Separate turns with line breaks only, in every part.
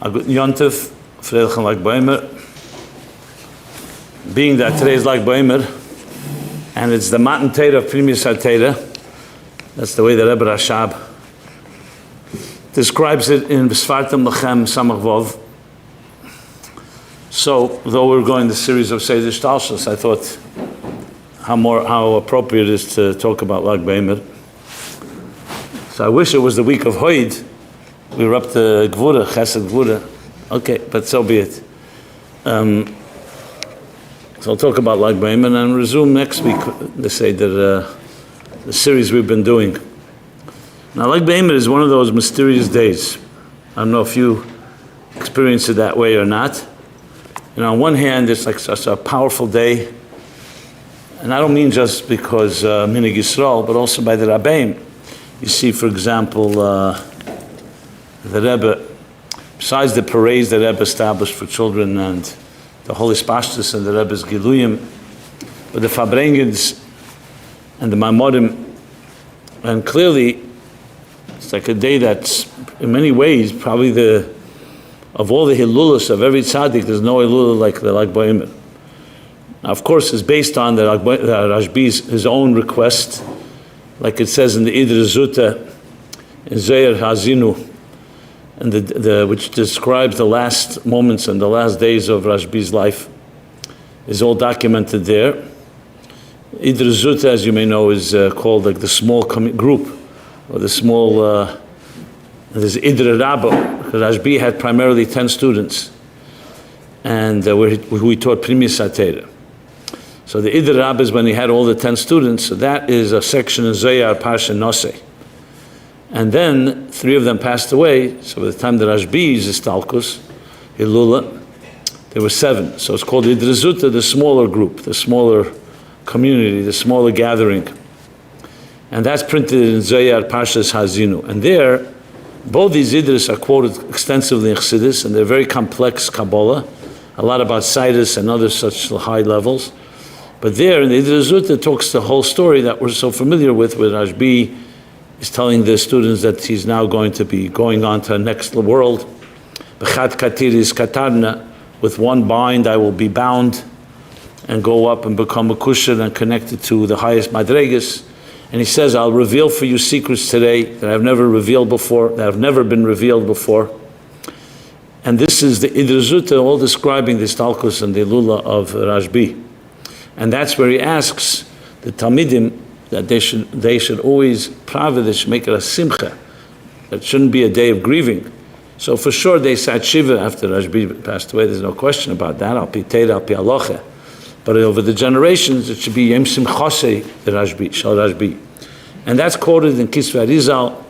A good Yontif, Freilich Lag Baimer. Being that today is Lag Baimer, and it's the Matan Torah of Primus HaTorah, that's the way the Rebbe Rashab describes it in Svartim Lechem Samach Vov. So, though we're going the series of Seder Shtalshus, I thought how appropriate it is to talk about Lag Baimer. So I wish it was the week of Hoid. We were up to Gvura, Chesed Gvura. Okay, but so be it. So I'll talk about Lag Baimer and resume next week the Seder, the series we've been doing. Now, Lag Baimer is one of those mysterious days. I don't know if you experience it that way or not. You know, on one hand, it's like such a powerful day, and I don't mean just because Minig Yisrael, but also by the Rabbeim. You see, for example, the Rebbe, besides the parades that Rebbe established for children and the Holy Spashtus and the Rebbe's Giluyim, but the Fabrengens and the Maimorim, and clearly it's like a day that's in many ways probably of all the Hilulas of every tzaddik, there's no Hilula like the Lag Baimer. Now, of course, it's based on the Rashbi's his own request, like it says in the Idra Zuta, in Zayar Hazinu, and which describes the last moments and the last days of Rashbi's life, is all documented there. Idra Zuta, as you may know, is called like the small group, or the small, there's Idra Rabba, because Rashbi had primarily 10 students, and who he taught Primus HaTorah. So the Idra Rabba is when he had all the 10 students, so that is a section in Zohar, Parsha Nosei. And then 3 of them passed away, so by the time the Rashbi's Istalkus, Hilula, there were 7. So it's called Idra Zuta, the smaller group, the smaller community, the smaller gathering. And that's printed in Zohar, Parshas Hazinu. And there, both these Idris are quoted extensively in Chassidus, and they're very complex Kabbalah, a lot about Sidus and other such high levels. But there, in the Idra Zuta, talks the whole story that we're so familiar with, where Rashbi is telling the students that he's now going to be going on to the next world. B'chat katiris katarna, with one bind I will be bound and go up and become a kusher and connected to the highest madregas. And he says, I'll reveal for you secrets today that I've never revealed before, that have never been revealed before. And this is the Idra Zuta, all describing the Stalkus and the Lula of Rashbi. And that's where he asks the Talmidim that they should always they should make it a simcha. It shouldn't be a day of grieving. So for sure they sat Shiva after Rashbi passed away, there's no question about that, al pi Torah, al pi halacha. But over the generations, it should be Yom Simchasei, the Rashbi, Shal Rashbi. And that's quoted in Kisvei Arizal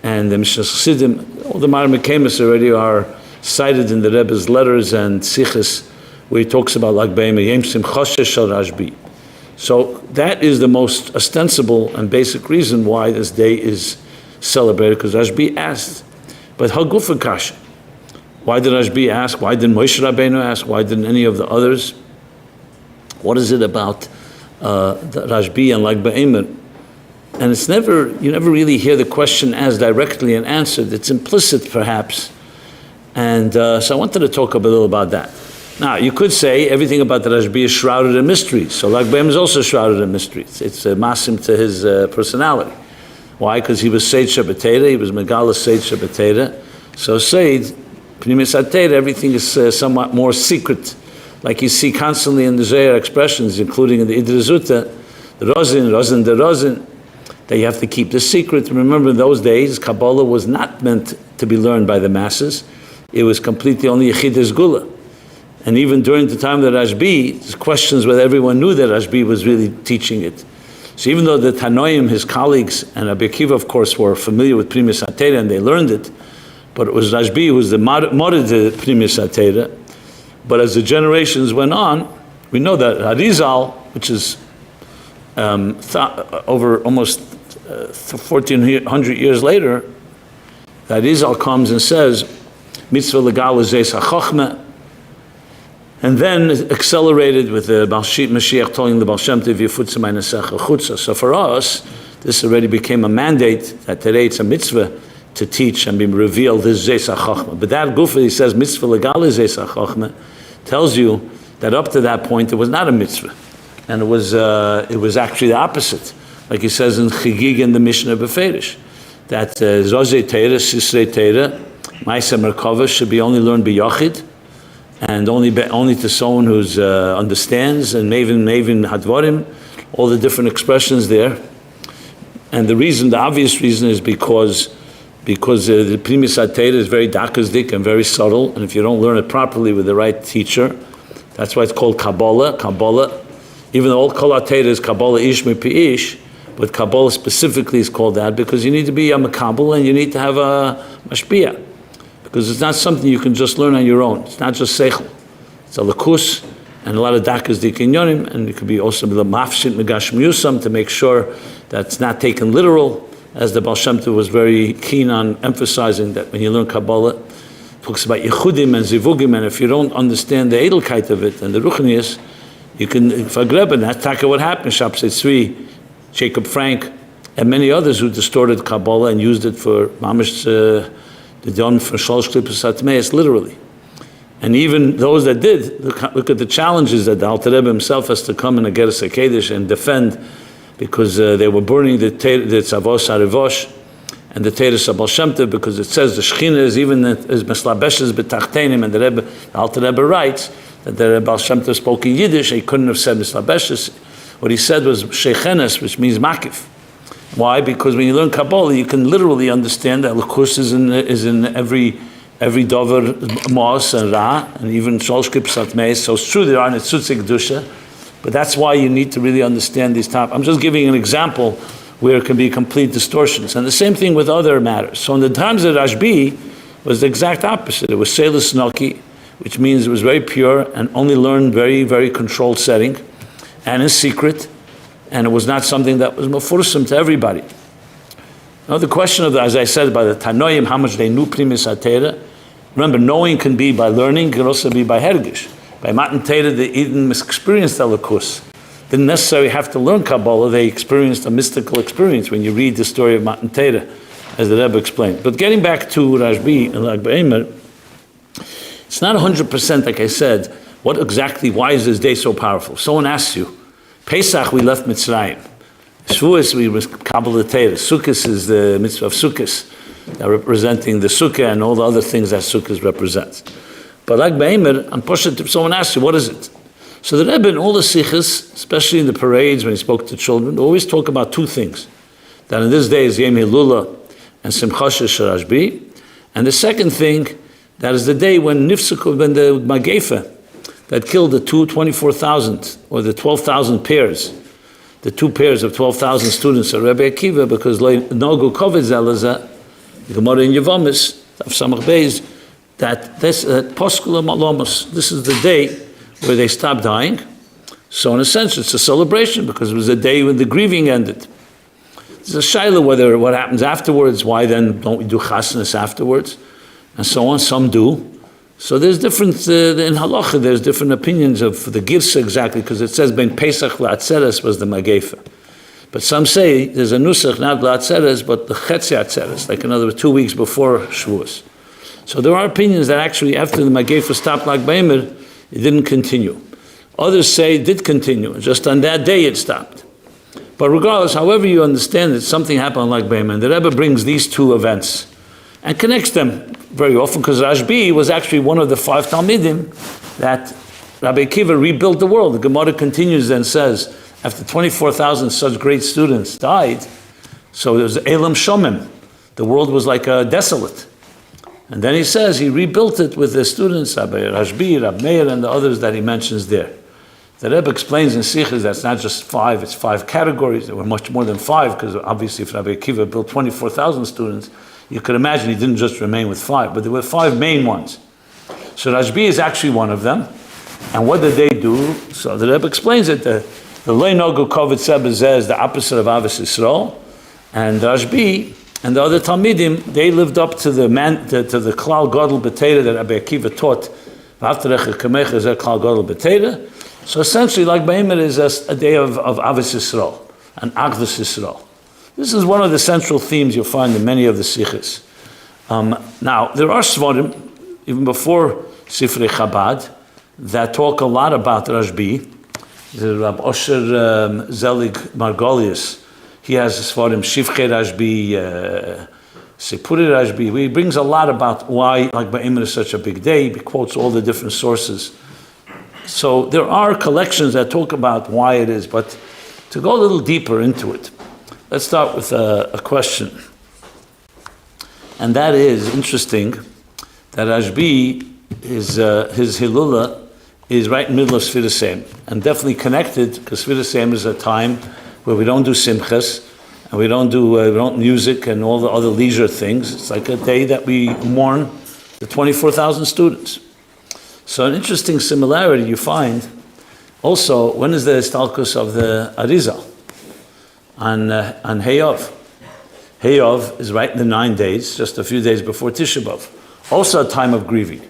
and the Mishnah Chassidim. All the Marmikemis already are cited in the Rebbe's letters and Sichos, where he talks about Lag Baimer, Yom Simchasei Shal Rashbi. So that is the most ostensible and basic reason why this day is celebrated, because Rashbi asked. But Hagufa Kasha, why did Rashbi ask? Why didn't Moshe Rabbeinu ask? Why didn't any of the others? What is it about the Rashbi and Lag Baimer? And you never really hear the question as directly and answered. It's implicit, perhaps. And so I wanted to talk a little about that. Now, you could say everything about the Rashbi is shrouded in mystery. So Lag Baimer is also shrouded in mystery. It's a masim to his personality. Why? Because he was Seid Shabbat Torah, he was Megala Seid Shabbat Torah. So Seid, Primus HaTorah, everything is somewhat more secret. Like you see constantly in the Zohar expressions, including in the Idra Zuta, the Rozin, the Rozin, that you have to keep the secret. Remember, in those days, Kabbalah was not meant to be learned by the masses. It was completely only Yechidus Gula. And even during the time of the Rashbi, there's questions whether everyone knew that Rashbi was really teaching it. So even though the Tanoim, his colleagues, and Rabbi Akiva, of course, were familiar with Primus HaTorah and they learned it, but it was Rashbi who was the Morid to Primus HaTorah. But as the generations went on, we know that Arizal, which is over almost 1,400 years later, that Arizal comes and says, Mitzvah legal zeis hachachma, and then accelerated with the Mashiach telling the Baal Shem Tov, Yefutza meinesecha chutza. So for us, this already became a mandate that today it's a mitzvah to teach and be revealed his Zeis HaChochma. But that Gufa, he says, mitzvah legal is Zeis HaChochma, tells you that up to that point it was not a mitzvah. And it was actually the opposite. Like he says in Chigig in the Mishnah Beferish, that Zozei Teira, Sisrei Teira, Maisa Merkava should be only learned by Yochid, and only to someone who understands, and Mevin Hadvarim, all the different expressions there. And the obvious reason is because the Primis HaTeira is very dakazdik and very subtle, and if you don't learn it properly with the right teacher, that's why it's called Kabbalah. Kabbalah, even though all Kol HaTeira is Kabbalah Ish Mipi Ish, but Kabbalah specifically is called that because you need to be a Makabal and you need to have a Mashpiyah. Because it's not something you can just learn on your own. It's not just Seichel. It's a Lakus and a lot of Dakas Dikinyonim, and it could be also the Mafshit Megash Musam to make sure that it's not taken literal, as the Baal Shem Tov was very keen on emphasizing that when you learn Kabbalah, it talks about Yechudim and Zivugim, and if you don't understand the Edelkeit of it and the Ruchnius, you can forgreb, and that's exactly what happened. Shapsei Tzvi, Jacob Frank, and many others who distorted Kabbalah and used it for Mamish, the Don for Shalosh Klippos Hatmeis, literally. And even those that did, look at the challenges that the Alter Rebbe himself has to come in a Geras HaKedesh and defend, because they were burning the Tzavos HaRevosh and the Teres HaBaal Shem Tov, because it says the Shechina is even as Meslabeshes B'Tachtenim, and the Alter Rebbe writes that the Baal Shem Tov spoke in Yiddish. He couldn't have said Meslabeshes. What he said was Shechenes, which means Makif. Why? Because when you learn Kabbalah, you can literally understand that Lukus is in every Dover, Mos and Ra, and even Shalosh Klippos Hatmeis. So it's true there are Netzutze Kedusha, but that's why you need to really understand these topics. I'm just giving an example where it can be complete distortions. And the same thing with other matters. So in the times of Rashbi, was the exact opposite. It was Seilus Noki, which means it was very pure and only learned very, very controlled setting and in secret. And it was not something that was mefursum to everybody. Now the question of, as I said, by the Tanoim, how much they knew Primis HaTeira. Remember, knowing can be by learning, can also be by Hergish. By Matan Teira, they even experienced Elikus. Didn't necessarily have to learn Kabbalah, they experienced a mystical experience when you read the story of Matan Teira, as the Rebbe explained. But getting back to Rashbi and Lag BaOmer, it's not 100%, like I said, why is this day so powerful? Someone asks you, Pesach, we left Mitzrayim. Shavuos, we was Kabbalah Teira. Sukkot is the mitzvah of Sukkot, representing the Sukkah and all the other things that Sukkot represents. But like BaOmer, unfortunately, someone asks you, what is it? So the Rebbe in all the Sichos, especially in the parades when he spoke to children, always talk about two things. That in this day is Yom Hilula and Simchas Rashbi. And the second thing, that is the day when Nifsuk, when the Magefa, that killed the 24,000 or the 12,000 pairs, the two pairs of 12,000 students of Rabbi Akiva, because Nogu Kovid Zelaza, the Gemara in Yevamis, of Samach Beis, that this Poskula Malomos, this is the day where they stopped dying. So in a sense, it's a celebration because it was the day when the grieving ended. There's a shaila whether what happens afterwards, why then don't we do chasnas afterwards, and so on. Some do. So there's different, in halacha, there's different opinions of the girsa exactly, because it says ben Pesach la'atzeres was the magefa. But some say there's a nusach, not la'atzeres, but the chetzi atzeres, like in other words, 2 weeks before Shavuos. So there are opinions that actually after the magefa stopped like BaOmer, it didn't continue. Others say it did continue, just on that day it stopped. But regardless, however you understand it, something happened like BaOmer. And the Rebbe brings these two events and connects them very often, because Rashbi was actually one of the 5 Talmidim that Rabbi Akiva rebuilt the world. The Gemara continues and says, after 24,000 such great students died, so there was Elam Shomim. The world was like desolate. And then he says he rebuilt it with the students, Rabbi Rashbi, Rabbi Meir, and the others that he mentions there. The Rebbe explains in Sichos that it's not just 5, it's 5 categories. There were much more than 5, because obviously if Rabbi Akiva built 24,000 students, you could imagine he didn't just remain with 5, but there were 5 main ones. So Rashbi is actually one of them. And what did they do? So the Rebbe explains it. The Lei Nogu Kovet Sebezeh is the opposite of Avos Yisrael. And Rashbi and the other Talmidim, they lived up to the Klal Gadol B'Teira that Rabbi Akiva taught. V'aftarecha kamecha is Klal Gadol B'Teira. So essentially, like BaOmer is a day of Avos Yisrael and Achdus Yisrael. This is one of the central themes you'll find in many of the Sichos. Now, there are Svarim, even before Sifrei Chabad, that talk a lot about Rashbi. The Rabbi Osher Zelig Margolius, he has Svarim, Shivchei Rashbi, Sipuri Rashbi. He brings a lot about why Lag BaOmer is such a big day. He quotes all the different sources. So there are collections that talk about why it is, but to go a little deeper into it, let's start with a question. And that is interesting that Rashbi, his Hilula, is right in the middle of Sfiras, and definitely connected, because Sfiras is a time where we don't do simchas, and we don't music and all the other leisure things. It's like a day that we mourn the 24,000 students. So an interesting similarity you find also, when is the Stalkus of the Arizal? On Heyov. Heyov is right in the 9 days, just a few days before Tisha B'Av. Also a time of grieving.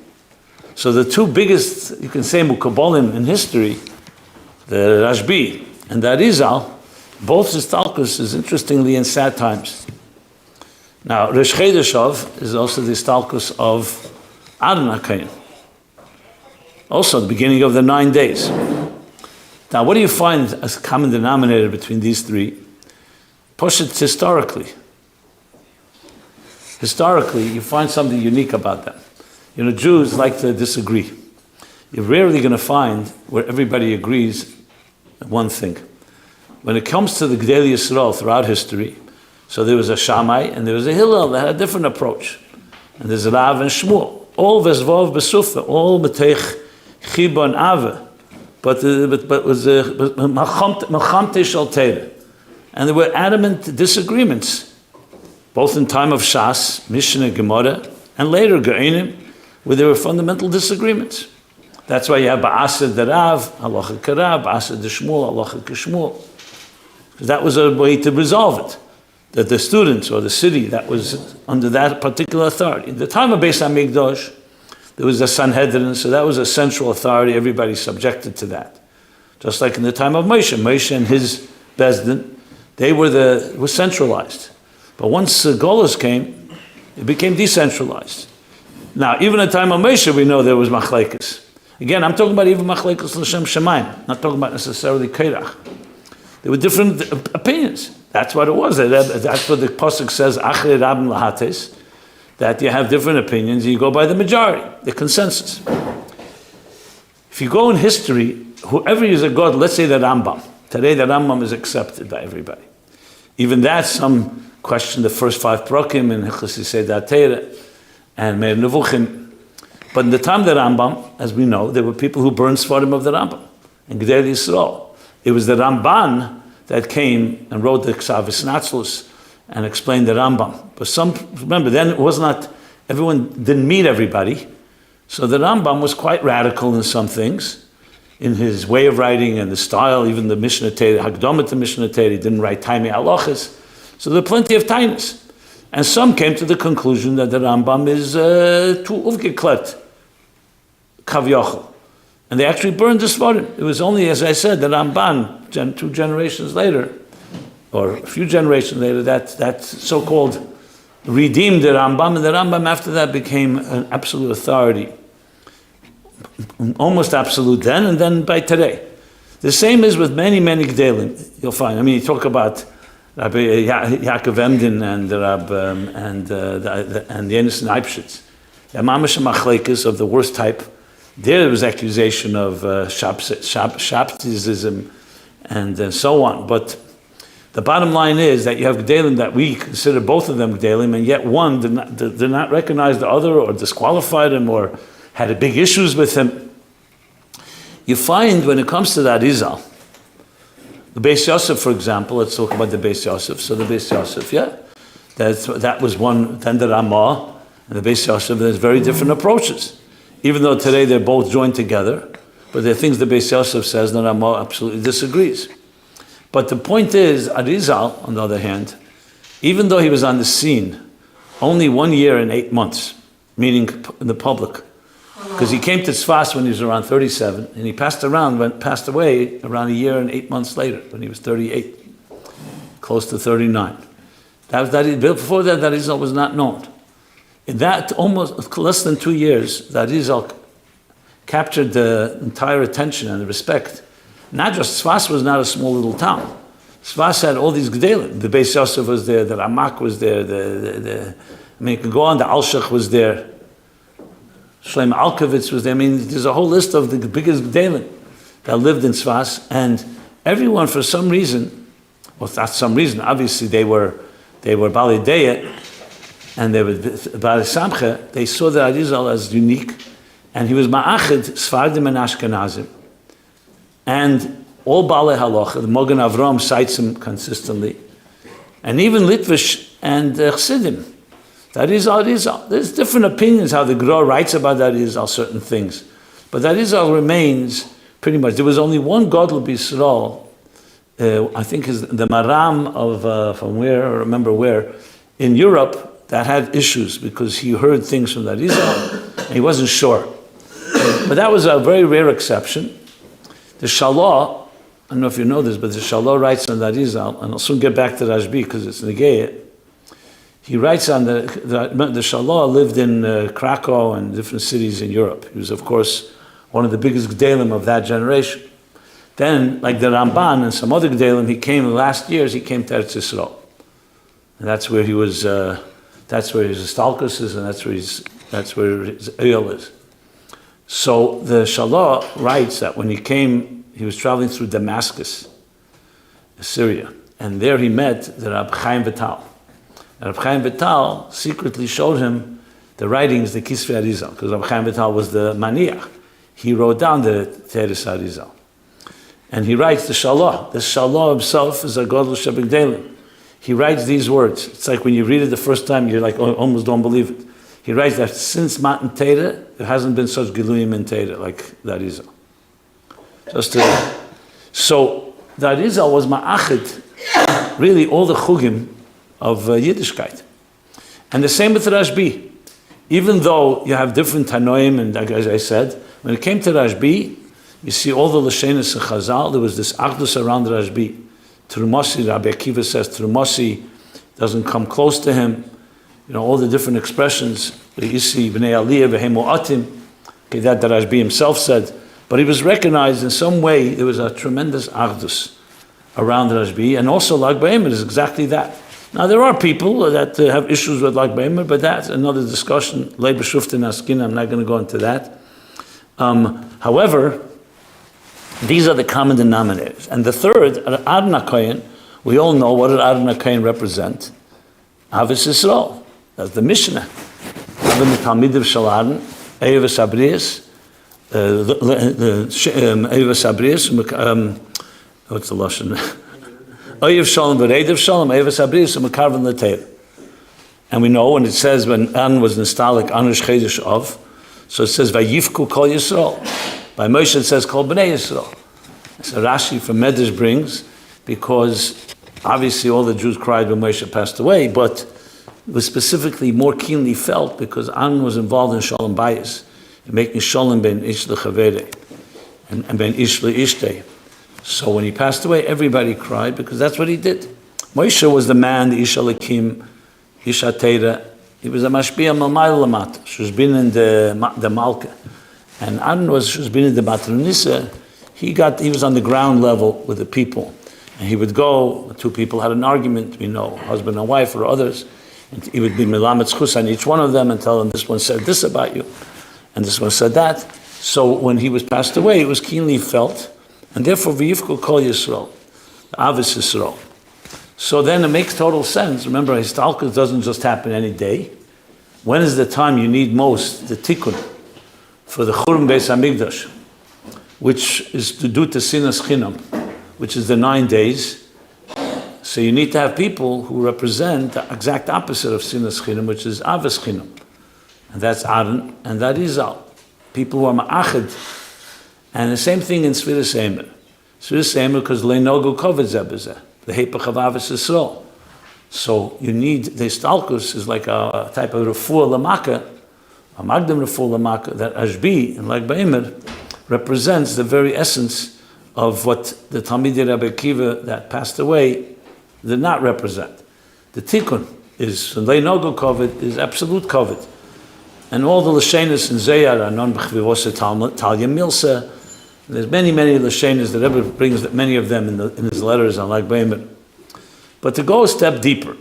So the two biggest, you can say, Mukabalim in history, the Rashbi and the Arizal, both the Stalkus is interestingly in sad times. Now, Rosh Chodeshov is also the Stalkus of Adon HaKayin. Also the beginning of the 9 days. Now, what do you find as a common denominator between these three? Push it historically. Historically, you find something unique about them. You know, Jews like to disagree. You're rarely going to find where everybody agrees on one thing. When it comes to the Gdei Yisrael throughout history, so there was a Shammai and there was a Hillel that had a different approach. And there's a Rav and Shmuel. All Vezvov Besufa, all Metech Chiba and Ava. But was Melchamte Shal Teirah. And there were adamant disagreements, both in time of Shas, Mishnah, Gemara, and later Ge'enim, where there were fundamental disagreements. That's why you have Ba'asad Derav, Halacha Karav, Ba'asad Shmuel, Halacha Kishmuel. That was a way to resolve it. That the students or the city that was under that particular authority. In the time of Beis HaMikdash, there was a Sanhedrin, so that was a central authority, everybody subjected to that. Just like in the time of Moshe and his Bezdin, they were centralized. But once Golos came, it became decentralized. Now, even at the time of Moshe, we know there was Machlekes. Again, I'm talking about even Machlekes L'Shem Shemaim, not talking about necessarily Keirach. There were different opinions. That's what it was. That's what the Pasuk says, Achrei Rabim Lahates, that you have different opinions, you go by the majority, the consensus. If you go in history, whoever is a god, let's say the Rambam. Today the Rambam is accepted by everybody. Even that, some question the first 5 Prokim in Chassidus Torah and Meir Nevuchim. But in the time of the Rambam, as we know, there were people who burned Svarim of the Rambam in Gdei Yisrael. It was the Ramban that came and wrote the Ksavis Natzlus and explained the Rambam. But remember, then it was not, everyone didn't meet everybody. So the Rambam was quite radical in some things, in his way of writing and the style, even the Mishnah Torah, Hakdama to Mishnah Torah, he didn't write Taimei Halachas. So there are plenty of tainas. And some came to the conclusion that the Rambam is too uvgeklet, kavyochel. And they actually burned the Svarim. It was only, as I said, the Ramban, 2 generations later, or a few generations later, that so-called redeemed the Rambam, and the Rambam after that became an absolute authority. Almost absolute then, and then by today. The same is with many, many Gdelim, you'll find. I mean, you talk about Rabbi Yaakov Emden and the Yenis Neipschitz. The Mamash Machlekes of the worst type. There was accusation of Shabtism and so on. But the bottom line is that you have Gdelim that we consider both of them Gdelim, and yet one did not recognize the other or disqualified him or had big issues with him. You find when it comes to that Arizal, the Beis Yosef, for example, let's talk about the Beis Yosef. So the Beis Yosef, that was one, then the Ramah, and the Beis Yosef, there's very different approaches. Even though today they're both joined together, but there are things the Beis Yosef says, and the Ramah absolutely disagrees. But the point is, Arizal, on the other hand, even though he was on the scene only 1 year and 8 months, meaning in the public, because he came to Tzfas when he was around 37, and he passed away around 1 year and 8 months later, when he was 38, close to 39. Before that Arizal was not known. In that almost less than 2 years, that Arizal captured the entire attention and the respect. Not just, Sfas was not a small little town. Sfas had all these gedalim. The Beis Yosef was there, the Ramak was there, you can go on, the Alshach was there, Shlomo Alkovitz was there. There's a whole list of the biggest gedalim that lived in Sfas, and everyone, for some reason, well, not some reason, obviously they were Bali Deya, and they were Bali Samcha, they saw the Arizal as unique, and he was Ma'achid, Sfardim and Ashkenazim. And all Bali Halacha, the Mogen Avram cites him consistently, and even Litvish and Chassidim. That Arizal. There's different opinions how the Gra writes about that Arizal, certain things. But that Arizal remains pretty much. There was only one Gadol B'Yisrael, I think is the Maram of, from where, I remember where, in Europe, that had issues because he heard things from that Arizal and he wasn't sure. But that was a very rare exception. The Shalah, I don't know if you know this, but the Shalah writes on that Arizal, and I'll soon get back to Rashbi because it's Negei. He writes on the Shalah lived in Krakow and different cities in Europe. He was, of course, one of the biggest Gedalim of that generation. Then, like the Ramban and some other Gedalim, he came in the last years, he came to Eretz Yisrael. And that's where he was, that's where his Stalkus is, and that's where his Eyal is. So the Shalah writes that when he came, he was traveling through Damascus, Syria, and there he met the Rabbi Chaim Vital. And Rabbi Chaim Vital secretly showed him the writings, the Kisvei Arizal, because Rabbi Chaim Vital was the Maniach. He wrote down the Teres Arizal. And he writes the Shalah. The Shalah himself is a Gadol Shebigdalim. He writes these words. It's like when you read it the first time, you're like, almost don't believe it. He writes that since Matan Torah, there hasn't been such Giluyim in Torah like the Arizal. So the Arizal was Ma'achid, really all the Chugim of Yiddishkeit. And the same with Rashbi. Even though you have different Tanoim, and as I said, when it came to Rashbi, you see all the Lashenis and Chazal, there was this Achdus around Rashbi. Trumosi, Rabbi Akiva says, Trumosi doesn't come close to him. All the different expressions, Isi, B'nei Aliyah, V'hemo Atim, okay, that Rashbi himself said. But he was recognized in some way, there was a tremendous Achdus around Rashbi, and also Lag B'Omer is exactly that. Now, there are people that have issues with Lag B'Omer, but that's another discussion. Lei b'shuftin askin, I'm not going to go into that. However, these are the common denominators. And the third, Adon HaKohen, we all know what did Adon HaKohen represent? Ahavas Yisrael. That's the Mishnah. Avim Talmidiv Shel Adon, Eivas Abrius, Eivas Abrius, what's the Lashon? Oyev Shalom v'Reidev Shalom, Eivas Abrius, Mekarven L'Teir. And we know when it says when An was Nistalik, Anush Chedesh Av, so it says Vayifku Kol Yisrael. By Moshe it says Kol Bnei Yisrael. So Rashi from Medrash brings, because obviously all the Jews cried when Moshe passed away, but it was specifically more keenly felt because An was involved in Shalom Bayis, in making Shalom ben Ish L'Chavere, and ben Ish L'Ishtei. So when he passed away, everybody cried because that's what he did. Moshe was the man, the Ish Alakim, Ish HaTeira. He was a Mashpia Malmayl Lamat. She was been in the Malka. And Aaron was been in the Matronisa. He was on the ground level with the people. And he would go, two people had an argument, husband and wife or others, and he would be Melamed Chus on each one of them and tell them, this one said this about you, and this one said that. So when he was passed away, it was keenly felt, and therefore V'yifku Kol Yisrael, Ahavas Yisrael. So then it makes total sense. Remember, Histalkus doesn't just happen any day. When is the time you need most the tikkun for the Churban Beis Hamikdash, which is to do Tesinas Chinam, which is the 9 days. So you need to have people who represent the exact opposite of Sinas Chinam, which is Avos Chinam. And that's Aaron, and that is Al. People who are Ma'achid. And the same thing in Sfiras Eimer. Sfiras Eimer, because Leinogu Koved Zebezeh, the Hepech of Avos Yisrael. So you need, the Histalkus is like a type of Refuah Lamaka, a Magdam Refuah Lamaka, that Ashbi, and like Ba'imr, represents the very essence of what the Talmidei Rabbi Akiva that passed away did not represent. The Tikkun is, Leinogu Koved is absolute Koved. And all the Lashenis in Zayar are non-b'chvivosa Talya Milsa. There's many Lashenis that Rebbe brings many of them in his letters on Lag B'Omer. But to go a step deeper,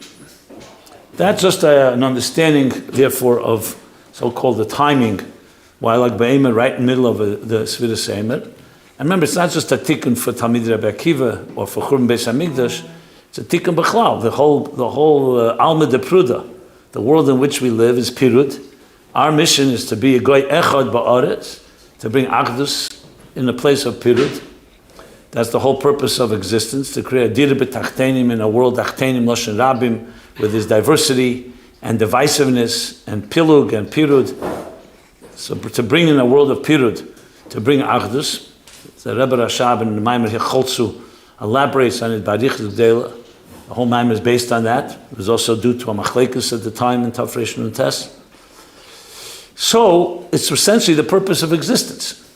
that's just an understanding, therefore, of so-called the timing, while Lag B'Omer right in the middle of the Sfiras Eimer. And remember, it's not just a tikkun for Talmid Rabbi Akiva or for Churban Beis HaMikdash, it's a tikkun b'chlal. The whole Alma de Pruda, the world in which we live, is Pirud. Our mission is to be a goy echad ba'aretz, to bring Achdus in the place of Pirud. That's the whole purpose of existence, to create a dir b'tachtenim in a world achtenim loshen rabim, with its diversity and divisiveness and pilug and Pirud. So to bring in a world of Pirud, to bring Achdus. The Rebbe Rashab in the Maimer Cholzu elaborates on it by Richard Dela. The whole Maimer is based on that. It was also due to a machlekes at the time in Tafresh and Test. So it's essentially the purpose of existence.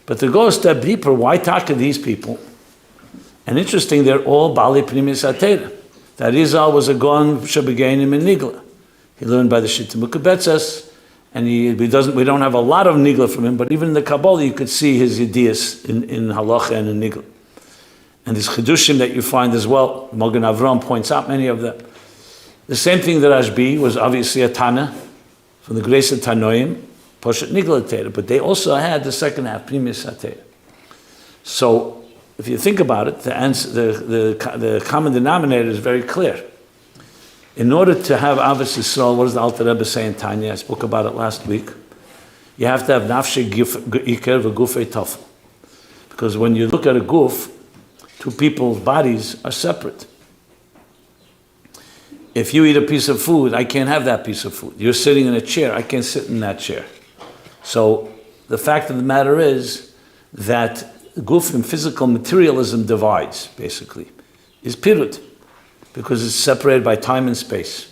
But to go a step deeper, why talk to these people? And interesting, they're all Bali Pnimis Atera. That Rizal was a Gon Shabagainim in Nigla. He learned by the Shittim Ukabetzes, and we don't have a lot of Nigla from him, but even in the Kabbalah you could see his ideas in Halacha and in Nigla. And these Chidushim that you find as well, Mogen Avram points out many of them. The same thing that Rashbi was obviously a Tana, from the grace of Tanoim, Poshet Nigla Teira, but they also had the second half, Primis Atera. So, if you think about it, the common denominator is very clear. In order to have Avos Yisrael, what does the Alter Rebbe say in Tanya? I spoke about it last week. You have to have Nafshei Iker v'Gufei Tafel. Because when you look at a guf, two people's bodies are separate. If you eat a piece of food, I can't have that piece of food. You're sitting in a chair, I can't sit in that chair. So the fact of the matter is that guf and physical materialism divides, basically, is pirut, because it's separated by time and space.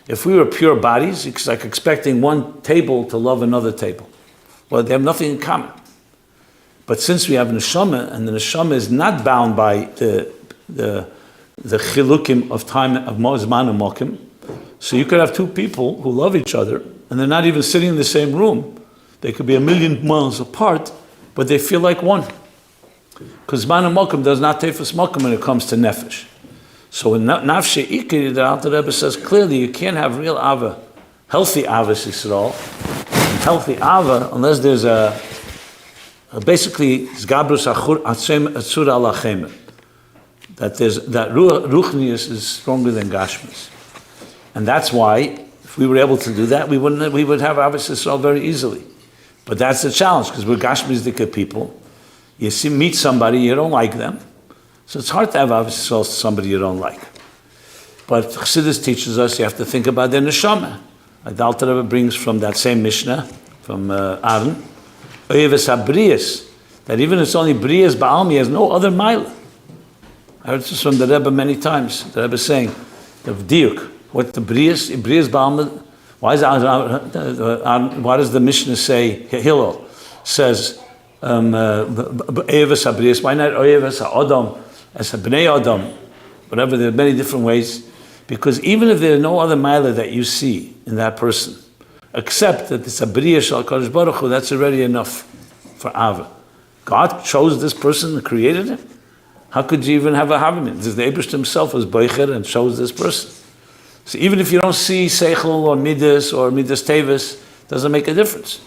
If we were pure bodies, it's like expecting one table to love another table. Well, they have nothing in common. But since we have neshama, and the neshama is not bound by the chilukim of time, of zman and mokim, so you could have two people who love each other, and they're not even sitting in the same room. They could be 1,000,000 miles apart, but they feel like one. Because zman and mokim does not tefus mokim when it comes to nefesh. So in Nafshei Ikeri, the Alter Rebbe says clearly you can't have real Ava, healthy Avos Yisrael, healthy Ava, unless there's basically Zgabrus Atzur Ala Chemer. That Ruchnius is stronger than Gashmis. And that's why, if we were able to do that, we would have Avos Yisrael very easily. But that's the challenge, because we're Gashmisdika people. You meet somebody, you don't like them. So it's hard to have Avos somebody you don't like. But Chassidus teaches us you have to think about their neshama. Like the Alter Rebbe brings from that same Mishnah, from Aaron, Oyeves HaBriyas, that even if it's only Briyas Ba'almi, he has no other mile. I heard this from the Rebbe many times. The Rebbe saying, the Diuk, what the Briyas Ba'almi, why does the Mishnah say, Hillel says, Oyeves HaBriyas, why not Oyeves HaOdom, as a Bnei Adam, whatever, there are many different ways, because even if there are no other milah that you see in that person, except that it's a B'riyah Shal Kadosh Baruch Hu, that's already enough for Ava. God chose this person and created him. How could you even have a Havimim? The Eibusht himself was Boicher and chose this person. So even if you don't see Seichel or Midas Tevis, doesn't make a difference.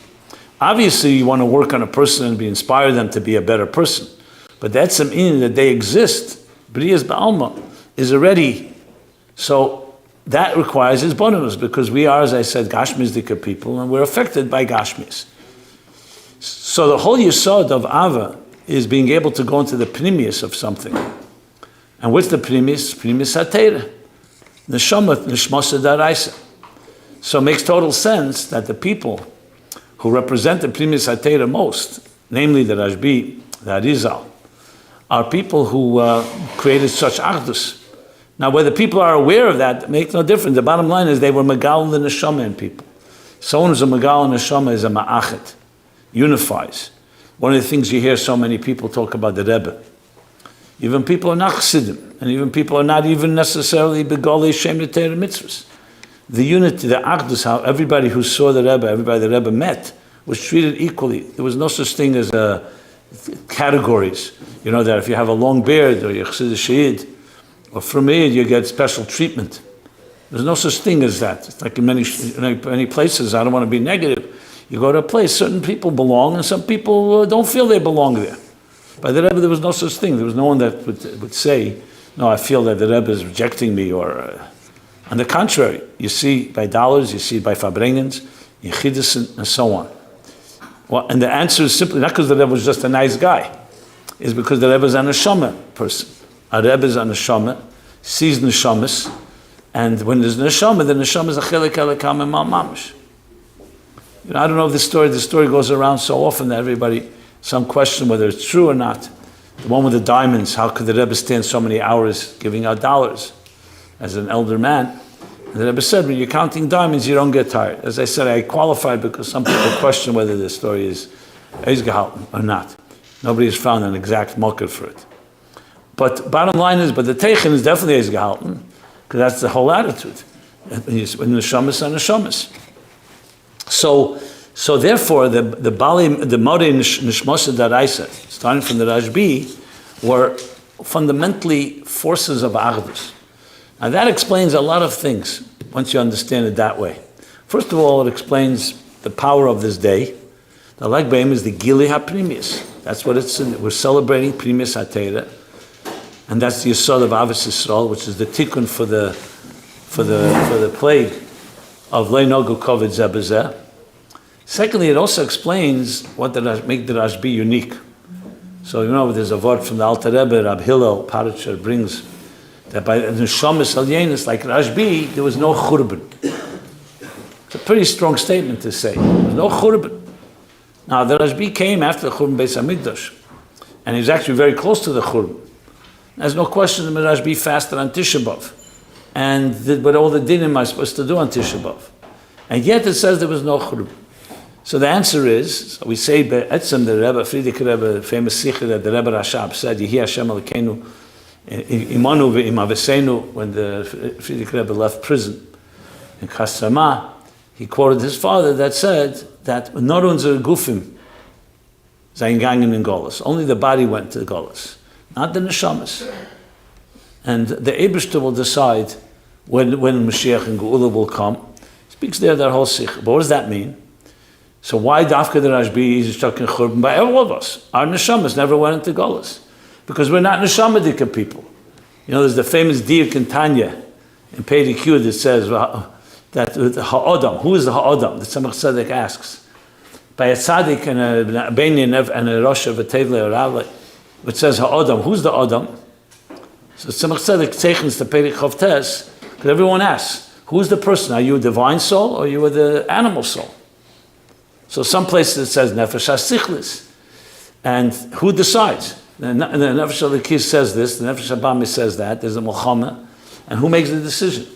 Obviously, you want to work on a person and inspire them to be a better person. But that's the meaning that they exist. Briyas Ba'alma is already. So that requires his bonus, because we are, as I said, Gashmizdika people, and we're affected by Gashmis. So the whole yesod of Ava is being able to go into the pnimius of something. And what's the pnimius? Pnimius Hatera. Neshama, Neshmasa Daraisa. So it makes total sense that the people who represent the Pnimius Hatera most, namely the Rashbi, the Arizal, are people who created such Achdus. Now, whether people are aware of that makes no difference. The bottom line is they were Megal the Neshama in people. Someone who's a Megal Neshama is a Ma'achet, unifies. One of the things you hear so many people talk about the Rebbe. Even people are not Chassidim, and even people are not even necessarily Begolei Shem L'Teira Mitzvahs. the unity, the Achdus, how everybody who saw the Rebbe, everybody the Rebbe met, was treated equally. There was no such thing as categories. You know, that if you have a long beard, or you're Chassidus Shahid, or from Eid, you get special treatment. There's no such thing as that. It's like in many places, I don't want to be negative. You go to a place, certain people belong, and some people don't feel they belong there. By the Rebbe, there was no such thing. There was no one that would say, no, I feel that the Rebbe is rejecting me, or... on the contrary, you see by dollars, you see by Fabrengens, Yechidus, and so on. Well, and the answer is simply not because the Rebbe was just a nice guy. It's because the Rebbe is an neshama person. A Rebbe is an neshama, sees neshamas, and when there's neshama, the neshama is a chelik elekam and mamash. You know, I don't know if the story goes around so often that everybody, some question whether it's true or not. The one with the diamonds, how could the Rebbe stand so many hours giving out dollars as an elder man? And the Rebbe said, when you're counting diamonds, you don't get tired. As I said, I qualified because some people question whether the story is gehalten or not. Nobody has found an exact marker for it. But bottom line is, but the Teichen is definitely gehalten, because that's the whole attitude. When the shamas and the shamas. So therefore, the Morei Nishmosa Daraisa, starting from the Rashbi, were fundamentally forces of Achdus. Now that explains a lot of things, once you understand it that way. First of all, it explains the power of this day. The Lag B'Yom is the Gili HaPrimius. That's what it's in. We're celebrating Primius HaTeira. And that's the Yesod of Avos Yisrael, which is the tikkun for the plague of Leinogu Kovid Zebezeh. Secondly, it also explains what make the Rashbi unique. So you know, there's a word from the Alter Rebbe, Rab Hillel Parasher brings that by the Neshamas Alyenis, like Rashbi, there was no churban. It's a pretty strong statement to say. There was no churban. Now the Rashbi came after the Churban Beis Hamikdash, and he was actually very close to the churban. There's no question that Rashbi fasted on Tisha B'Av, and did what all the dinim are supposed to do on Tisha B'Av, and yet it says there was no churban. So the answer is, so we say Be'etzem, the Rebbe, Friedrich Rebbe, famous sikh that the Rebbe Rashab said, Yehi Hashem Elokeinu, Imanu ve'im avesenu, when the Friedrich Rebbe left prison in Kasrama, he quoted his father that said that not unsere Gufim seien gegangen in Golos. Only the body went to Golos, not the neshamas. And the Eibishter will decide when Mashiach and Geula will come. He speaks there that whole sikh. But what does that mean? So why Dafka the Rashbi is stuck in Churban by all of us? Our neshamas never went into Golos. Because we're not neshamadika people. You know, there's the famous Diak in Tanya, in Pei Q that says that the Ha'odam, who is the Ha'odam? The Tzemach Tzedek asks. By a Tzaddik and a Beini and a Rosh of a Tevle or Ravle, it says Ha'odam, who's the Odam? So Tzemach Tzedek zeichens the Pei Chavtes, because everyone asks, who's the person? Are you a divine soul or are you the animal soul? So some places it says Nefesh HaSichlis. And who decides? The Nefesh HaLekis says this, the Nefesh HaBami says that, there's a Mulchama, and who makes the decision?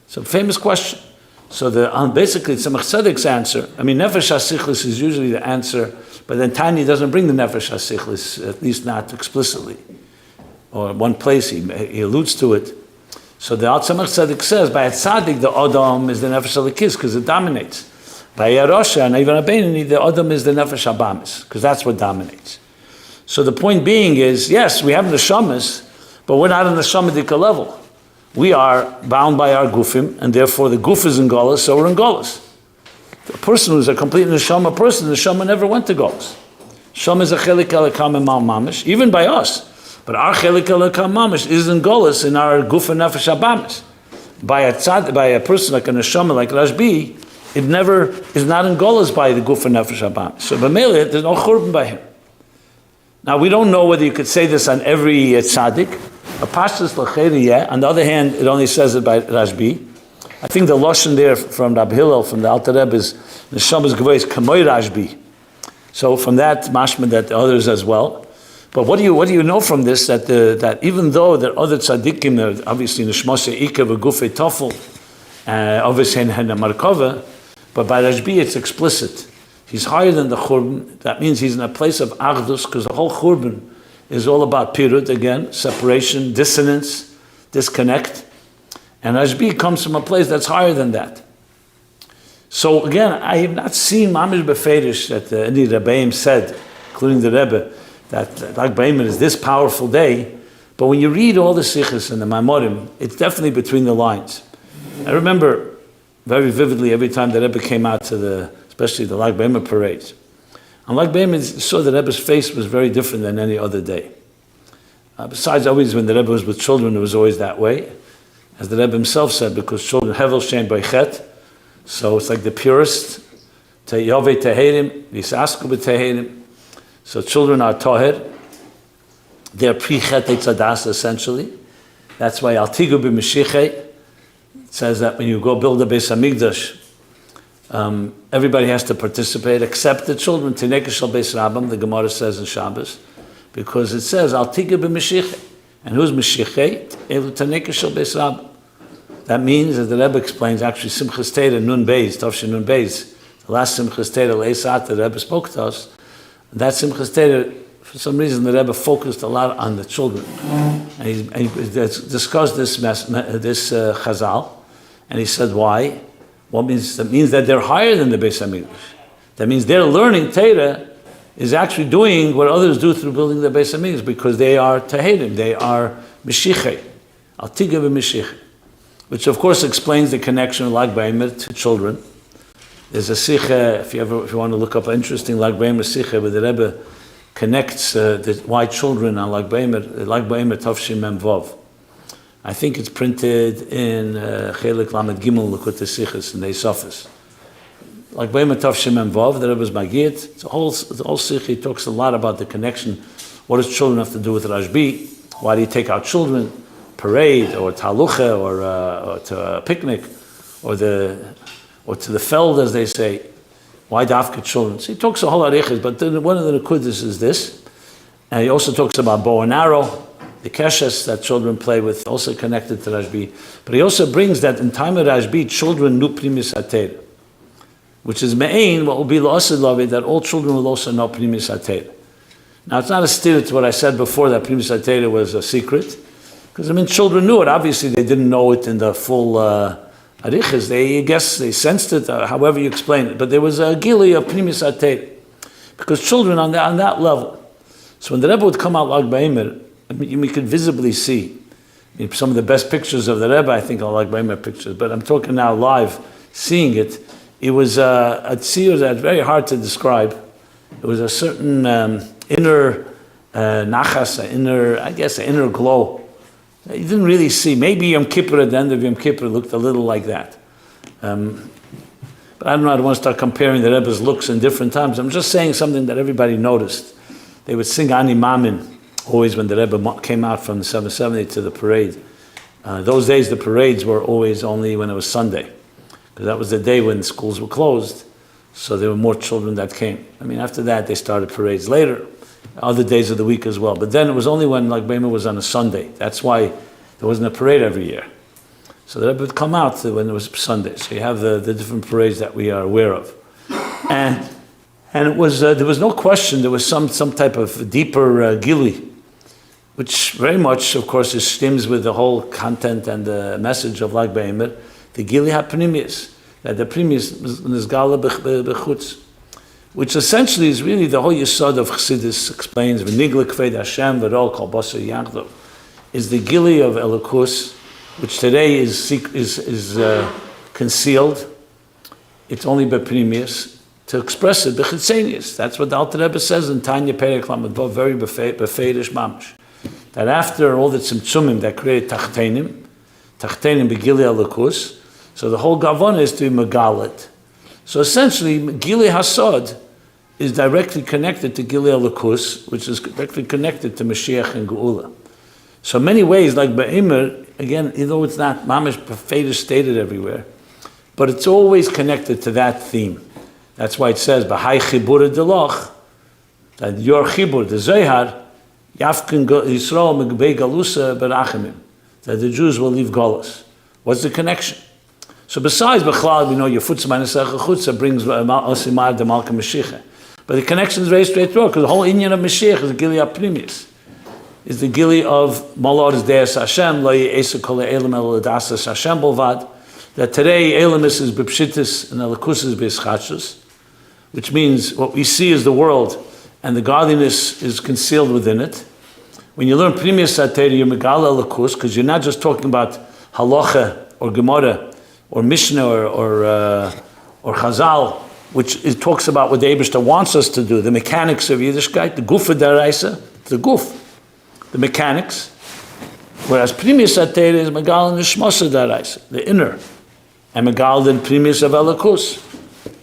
So famous question. So basically Tzemach Tzedek's answer, I mean Nefesh HaSichlis is usually the answer, but then Tanya doesn't bring the Nefesh HaSichlis, at least not explicitly. Or in one place he alludes to it. So the Tzemach Tzedek says, by a Tzaddik the Odom is the Nefesh HaLekis, because it dominates. By a Rosha and even a Beinoni, the Odom is the Nefesh HaBamis, because that's what dominates. So the point being is, yes, we have neshamas, but we're not on the shamadika level. We are bound by our gufim, and therefore the guf is in Golos, so we're in Golos. The person who's a complete neshama person, the neshama never went to Golos. Shama is a chelik elakam and mal mamish, even by us. But our chelik elakam mamish is in Golos, in our guf and nefesh habamis. By a person like a neshama, like Rashbi, it never is not in Golos by the guf and nefesh habamis. So b'meileh, there's no churban by him. Now, we don't know whether you could say this on every tzaddik. A pashtus l'cheri, yeah. On the other hand, it only says it by Rashbi. I think the lashon there from Rabbi Hillel, from the Alter Rebbe, is neshamas gevos kamoi Rashbi. So from that, mashma that the others as well. But what do you know from this? That even though there are other tzaddikim, there are obviously neshmosei ikav v'gufei tofel, obviously and markova, but by Rashbi it's explicit. He's higher than the Churban. That means he's in a place of Achdus, because the whole Churban is all about Pirut, again, separation, dissonance, disconnect. And Rashbi comes from a place that's higher than that. So again, I have not seen Mamish Beferish that any Rebbeim said, including the Rebbe, that Lag BaOmer is this powerful day. But when you read all the Sichos and the Maimorim, it's definitely between the lines. I remember very vividly every time the Rebbe came out to especially the Lag BaOmer parades. On Lag BaOmer, you saw the Rebbe's face was very different than any other day. Besides, always when the Rebbe was with children, it was always that way. As the Rebbe himself said, because children, Hevel Shem Beichet, so it's like the purest, Yove Teherim, Yisasku B'Teherim. So children are Toher. They're Pri-Chet Eitzadas, essentially. That's why Al-Tigu B'Mashiche, it says that when you go build a Beis HaMikdash, everybody has to participate, except the children. Tineke Shel Beis Rabbam, the Gemara says in Shabbos, because it says Al-Tigu B'Mashiche. And who's Mashiche? Elu Tineke Shel Beis Rabbam. That means, as the Rebbe explains, actually Simchas Torah Nun Beis, Tavshin Nun Beis, the last Simchas Torah Leisat, the Rebbe spoke to us. That Simchas Torah, for some reason, the Rebbe focused a lot on the children, and he discussed this Chazal, and he said, why? What means that? Means that they're higher than the Beis Hamikdash. That means their learning Torah is actually doing what others do through building the Beis Hamikdash, because they are Teherim, they are Meshiche, Al-Tiga B'Meshiche. Which of course explains the connection of Lag BaOmer to children. There's a Sikha, if you want to look up an interesting Lag BaOmer Sikha, where the Rebbe connects why children on Lag BaOmer Tavshim Mem Vav. I think it's printed in Chelik Lamed Gimel Lekutei Sichos in the Esophagus. Lag BaOmer Tavshim Mem Vav, the Rebbe's Magid. It's a whole Sikha. He talks a lot about the connection. What does children have to do with Rashbi? Why do you take out children? Parade or talucha or to a picnic or to the feld, as they say. Why dafka children? So he talks a whole lot of ichas, but one of the nekudas is this. And he also talks about bow and arrow, the keshes that children play with, also connected to Rashbi. But he also brings that in time of Rashbi, children knew primis hater, which is me'ain, what will be la'asid lavi, that all children will also know primis hater. Now it's not a steer to what I said before, that primis hater was a secret. Because children knew it. Obviously, they didn't know it in the full arichas. They sensed it, however you explain it. But there was a gili of primis atei, because children on that level. So when the Rebbe would come out Lag BaOmer, we could visibly see. Some of the best pictures of the Rebbe, I think, are Lag BaOmer pictures. But I'm talking now live, seeing it. It was a tziyur that's very hard to describe. It was a certain inner nachas, an inner glow. You didn't really see. Maybe Yom Kippur, at the end of Yom Kippur, looked a little like that. But I don't know, I don't want to start comparing the Rebbe's looks in different times. I'm just saying something that everybody noticed. They would sing Ani Mamin, always when the Rebbe came out from the 770 to the parade. Those days, the parades were always only when it was Sunday, because that was the day when schools were closed, so there were more children that came. After that, they started parades later, other days of the week as well. But then it was only when Lag BaOmer was on a Sunday. That's why there wasn't a parade every year. So the Rebbe would come out when it was Sunday. So you have the different parades that we are aware of. And it was there was no question there was some type of deeper gili, which very much, of course, stems with the whole content and the message of Lag BaOmer, the gili ha-pnimius, that the pnimius is gala b'chutz, which essentially is really the whole yesod of Chassidus explains, v'nigla kved Hashem v'rol kol basar yachdav, is the gili of Elokus, which today is concealed. It's only b'pnimius, to express it b'chitzenius. That's what the Alter Rebbe says in Tanya Perek Lamed Vav, very befeidish mamash. That after all the tzimtzumim that created tachtenim b'gili Elokus, so the whole gavon is to be megalit. So essentially, Gili Hasod is directly connected to Gili Elokus, which is directly connected to Mashiach and Geula. So in many ways, Lag BaOmer, again, though it's not mamish befeidish stated everywhere, but it's always connected to that theme. That's why it says, B'hai chibur deloch, that your chibur, the Zohar, Yafkin Yisrael Megbei Galusa Berachimim, that the Jews will leave Galus. What's the connection? So besides Bechlal, we know your Futzma Chutza brings Osimar de Malka Mashiach. But the connection is very straightforward, because the whole inyan of Mashiach is Gilead Primis. is the gili of Malod Deus Hashem, Lo Ye'esa Kol Elam El Dasas Hashem Bolvad, that today Elamis is B'Pshitis and Elikus is B'Ischachus, which means what we see is the world, and the godliness is concealed within it. When you learn Pnimius Sateri, you're Megala Elikus, because you're not just talking about Halacha or Gemara or Mishnah or Chazal, which it talks about what the Eibishter wants us to do, the mechanics of Yiddishkeit, the Guf Daraisa, the Guf, the mechanics. Whereas Pnimius Sateri is Megal Nishmosa Daraisa, the inner, and Megal then Pnimius of Elikus.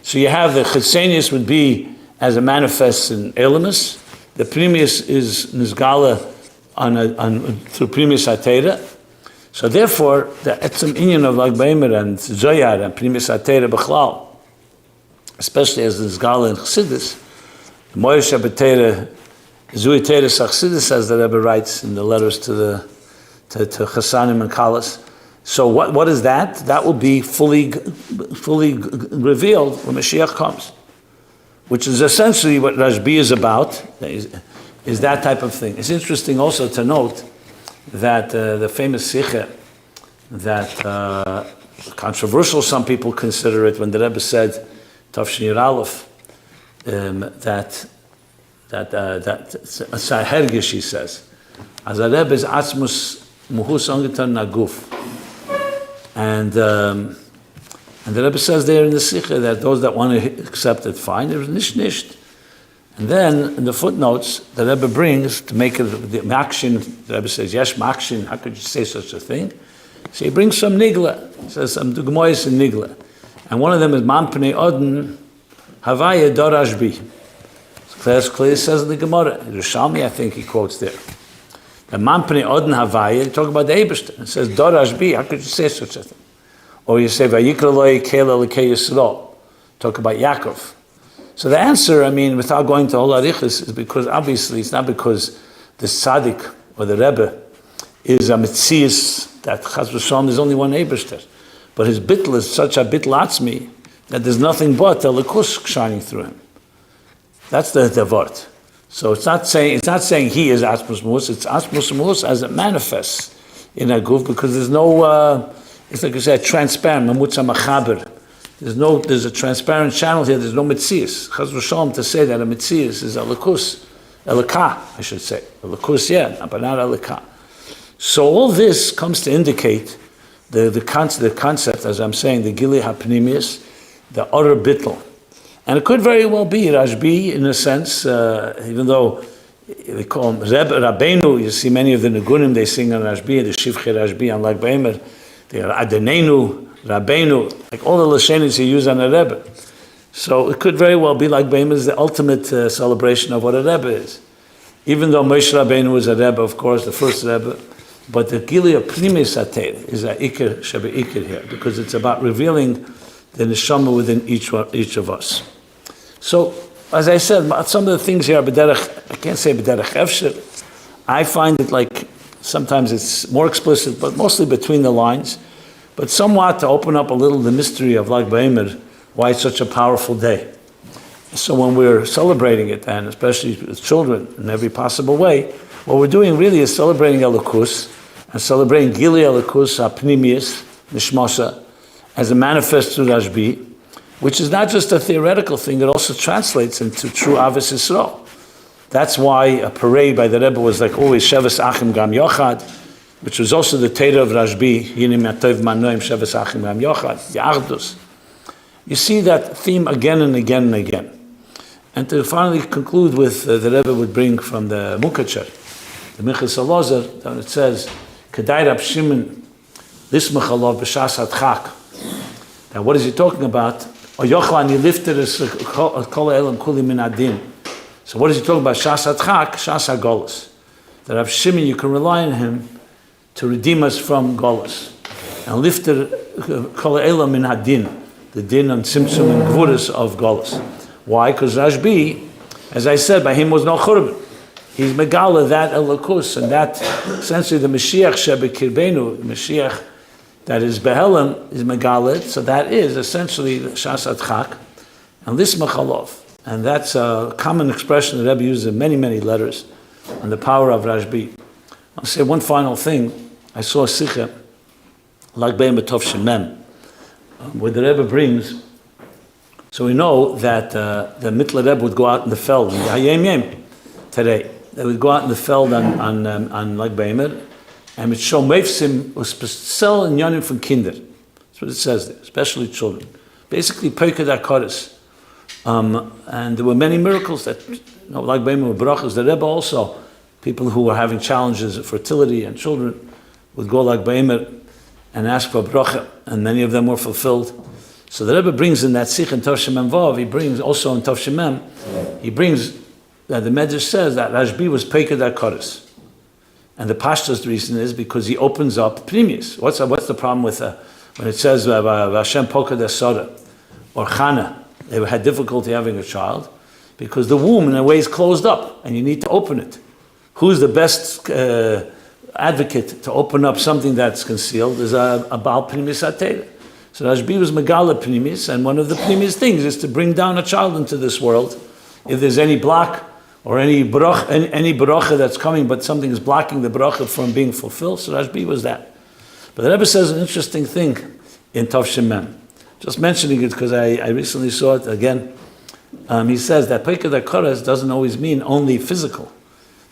So you have the Chitzenius would be as a manifest in Elamus. The Pnimius is Nizgala through Pnimius Atera. So therefore, the Etzem Inyan of Lag Baimer and Zoyar and Pnimius Atera B'chlal, especially as Nizgala in Chassidus, the Moyer Shabbatera, Zui Tera Chassidus, as the Rebbe writes in the letters to Chassanim and Kalas. So what is that? That will be fully revealed when Mashiach comes, which is essentially what Rashbi is about, is that type of thing. It's interesting also to note that the famous Sikha, that controversial, some people consider it, when the Rebbe said, Tafshin Yir Aleph, that Hergish, he says, as a Rebbe is Atzmus Muhus Angetan Naguf. And the Rebbe says there in the Sikha that those that want to accept it, fine, there's nisht. And then in the footnotes, the Rebbe brings to make it the makshin. The Rebbe says, "Yesh makshin." How could you say such a thing? So he brings some nigla. He says some dugmois in nigla, and one of them is Mampnei Odin Havaya Dorashbi. Clearly says in the Gemara. Rishalmi, I think he quotes there. The Mampnei Odin Havaya. They talk about the Eibishter. It says Dorashbi. How could you say such a thing? Or you say Vayikra Lo Yikela L'Kei Yisrael. Talk about Yaakov. So the answer, I mean, without going to all arichas, is because obviously it's not because the tzaddik or the Rebbe is a mitzias that Chaz v'Shalom there's only one Eibishter, but his bitl is such a bitl atzmi that there's nothing but the likus shining through him. That's the vort. So it's not saying he is atzmus mus. It's atzmus mus as it manifests in a guf, because there's no. It's like you said, transparent mamutza machaber. There's a transparent channel here. There's no mitzias. Chaz v'Shalom to say that a mitzias is a likus, elika, I should say, a likus, yeah, but not elika. So all this comes to indicate the concept, as I'm saying, the gili hapnimius, the utter bittel, and it could very well be Rashbi in a sense, even though they call him Rabbeinu. You see many of the Negunim they sing on Rashbi, the Shivchei Rashbi on Lag Baimer. They are Adenenu, Rabbeinu, like all the Lashenis he used on a Rebbe. So it could very well be like Baimer is the ultimate celebration of what a Rebbe is. Even though Moshe Rabbeinu was a Rebbe, of course, the first Rebbe, but the Gili of Pnimis Ater is a Iker Shebe Iker here, because it's about revealing the Neshama within each of us. So, as I said, some of the things here are B'derech, I can't say B'derech Efshir. I find it like, sometimes it's more explicit, but mostly between the lines, but somewhat to open up a little the mystery of Lag Baimer, why it's such a powerful day. So when we're celebrating it, and especially with children in every possible way, what we're doing really is celebrating Elokus, and celebrating Gili Elokus, Apnimius, Nishmasa, as a manifest through Rashbi, which is not just a theoretical thing, it also translates into true Avos Yisrael. That's why a parade by the Rebbe was like always Sheves Achim Gam Yochad, which was also the Torah of Rashbi, Yinim Yatov Manoim Sheves Achim Gam Yochad, Ya'achdus. You see that theme again and again and again. And to finally conclude with, the Rebbe would bring from the Mukatcher, the Minchas Elazar, that it says, Kedai Rab Shimon, Lismach Alav B'Shas HaDchak. Now what is he talking about? O Yochlan, he lifted his Kol Elam Kuli Min Adin. So what is he talking about? Shas HaDchak, Shas HaGolus. That Rab Shimon, you can rely on him to redeem us from Golus. And lifted Kol Elam Min Adin, the din and Tzimtzum and Gvuras of Golus. Why? Because Rashbi, as I said, by him was no Churban. He's Megala, that Elokus, and that essentially the Mashiach Shebe Kirbenu, the Mashiach that is Behelim, is Megala. So that is essentially the Shas HaDchak and Lismach Alav. And that's a common expression that Rebbe uses in many, many letters on the power of Rashbi. I'll say one final thing. I saw a Sikha, Lag B'Omer Tov Shem Mem, where the Rebbe brings, so we know that the Mittler Rebbe would go out in the feld, in the Hayem Yem today. They would go out in the feld on Lag B'Omer, and with Shom Meifsim was special in Yonim from Kinder. That's what it says there, especially children. Basically, Peikad HaKodesh. And there were many miracles that, Lag B'Omer were brachas. The Rebbe also, people who were having challenges of fertility and children, would go Lag B'Omer and ask for bracha, and many of them were fulfilled. So the Rebbe brings in that Sikh in Tov Shemem Vav, he brings also in Tov Shemem, he brings that the Medrash says that Rashbi was Peikad HaKodesh. And the Pashtus reason is because he opens up Pnimis. What's the problem with when it says Hashem Pokad Asara or Chana? They had difficulty having a child because the womb in a way is closed up and you need to open it. Who's the best advocate to open up something that's concealed is a Baal Pnimis HaTeira. So Rashbi was Megala Pnimis, and one of the Pnimis things is to bring down a child into this world. If there's any block or any bracha that's coming, but something is blocking the bracha from being fulfilled, so Rashbi was that. But the Rebbe says an interesting thing in Tov Shemem. Just mentioning it because I recently saw it again. He says that Peikad HaKodesh doesn't always mean only physical.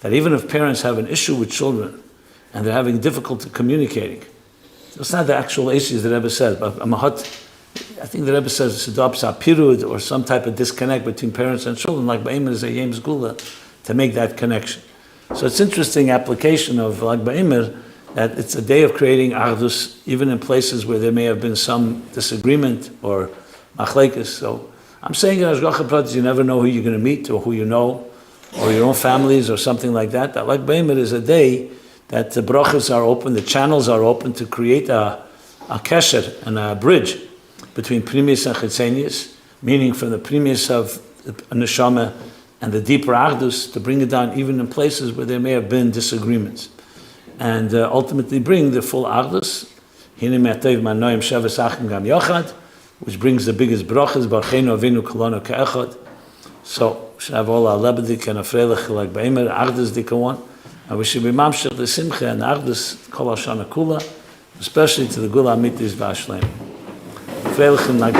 That even if parents have an issue with children and they're having difficulty communicating, it's not the actual issues the Rebbe says, but I think the Rebbe says Sidab Sapirud or some type of disconnect between parents and children, like Ba'imah is a Yem Zgula, to make that connection. So it's interesting application of like Ba'imah, that it's a day of creating Ardus, even in places where there may have been some disagreement or machlekes. So I'm saying in Ashgacha Pratis, you never know who you're going to meet or who you know, or your own families or something like that. That like Ba'imah is a day that the brachas are open, the channels are open to create a kesher and a bridge between Primis and Chitzenius, meaning from the Primis of the Neshama and the deeper Ardus, to bring it down even in places where there may have been disagreements. And ultimately bring the full Ardus, which brings the biggest brachas, Barcheinu Avinu Kolonu Ke'echad. So, we should have all our lebedik and afreilach like Ba'imah, Ardus dikawan. And we should be mamshech the simcha and Ardus Kol Hashana Kula, especially to the Gula Amitis V'Ashleim. Afreilach and like